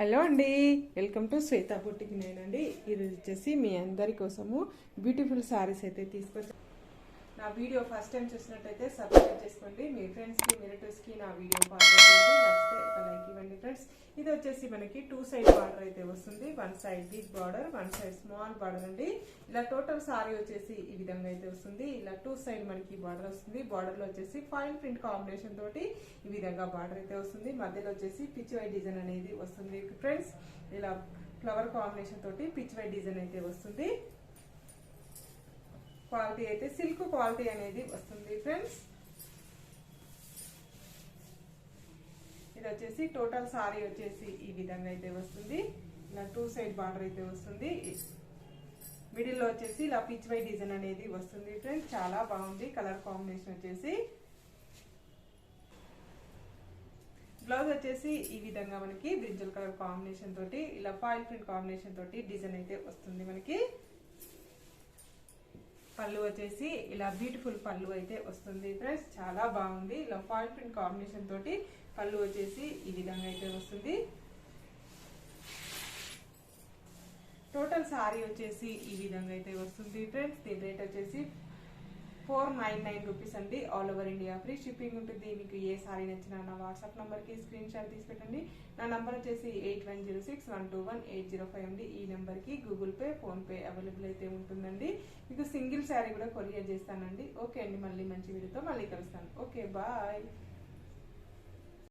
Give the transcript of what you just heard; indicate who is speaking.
Speaker 1: Hello అండి, welcome to శ్వేత బుట్టికి. నేనండి ఇది వచ్చేసి మీ అందరి కోసము బ్యూటిఫుల్ సారీస్ అయితే తీసుకొచ్చాను. నా వీడియో ఫస్ట్ టైం చూసినట్టయితే సబ్స్క్రైబ్ చేసుకోండి. మీ ఫ్రెండ్స్కి రిలేటివ్స్కి నా వీడియో ఫార్వర్డ్ చేయండి. నచ్చితే ఒక లైక్ ఇవ్వండి ఫ్రెండ్స్. ఇది వచ్చేసి మనకి 2 సైడ్ బార్డర్ అయితే వస్తుంది. 1 side big border, 1 side small border అండి. ఇలా టోటల్ సారీ వచ్చేసి ఈ విధంగా అయితే వస్తుంది. ఇలా 2 సైడ్ మనకి బార్డర్ వస్తుంది. బార్డర్ లో వచ్చేసి ఫైన్ ప్రింట్ కాంబినేషన్ తోటి ఈ విధంగా బార్డర్ అయితే వస్తుంది. మధ్యలో వచ్చేసి పిచ్ వై డిజైన్ అనేది వస్తుంది ఫ్రెండ్స్. ఇలా ఫ్లవర్ కాంబినేషన్ తోటి పిచ్ వై డిజైన్ అయితే వస్తుంది. క్వాలిటీ అయితే సిల్క్ క్వాలిటీ అనేది వస్తుంది ఫ్రెండ్స్. ఇది వచ్చేసి టోటల్ సారీ వచ్చేసి ఈ విధంగా అయితే వస్తుంది. ఇలా 2 సైడ్ బార్డర్ అయితే వస్తుంది. మిడిల్ లో వచ్చేసి ఇలా పిచ్ వై డిజైన్ అనేది వస్తుంది ఫ్రెండ్స్. చాలా బాగుంది కలర్ కాంబినేషన్ వచ్చేసి. బ్లౌజ్ వచ్చేసి ఈ విధంగా మనకి బ్రింజల్ కలర్ కాంబినేషన్ తోటి ఇలా ఫాయిల్ ప్రింట్ కాంబినేషన్ తోటి డిజైన్ అయితే వస్తుంది మనకి. పళ్ళు వచ్చేసి ఇలా బ్యూటిఫుల్ పళ్ళు అయితే వస్తుంది ఫ్రెండ్స్. చాలా బాగుంది. ఇలా ఫాయిల్ ప్రింట్ కాంబినేషన్ తోటి పళ్ళు వచ్చేసి ఈ విధంగా అయితే వస్తుంది. టోటల్ సారీ వచ్చేసి ఈ విధంగా అయితే వస్తుంది ఫ్రెండ్స్. దీని రేట్ వచ్చేసి 499 రూపీస్ అండి. All over India free shipping ఉంటుంది. మీకు ఏ సారీ నచ్చినా నా వాట్సాప్ నంబర్కి స్క్రీన్ షాట్ తీసి పెట్టండి. నా నంబర్ వచ్చేసి 8106121805 అండి. ఈ నెంబర్కి గూగుల్ పే, ఫోన్పే అవైలబుల్ అయితే ఉంటుందండి. మీకు సింగిల్ శారీ కూడా కొరియర్ చేస్తానండి. ఓకే అండి, మళ్ళీ మంచి వీడియోతో మళ్ళీ కలుస్తాను. Okay, bye.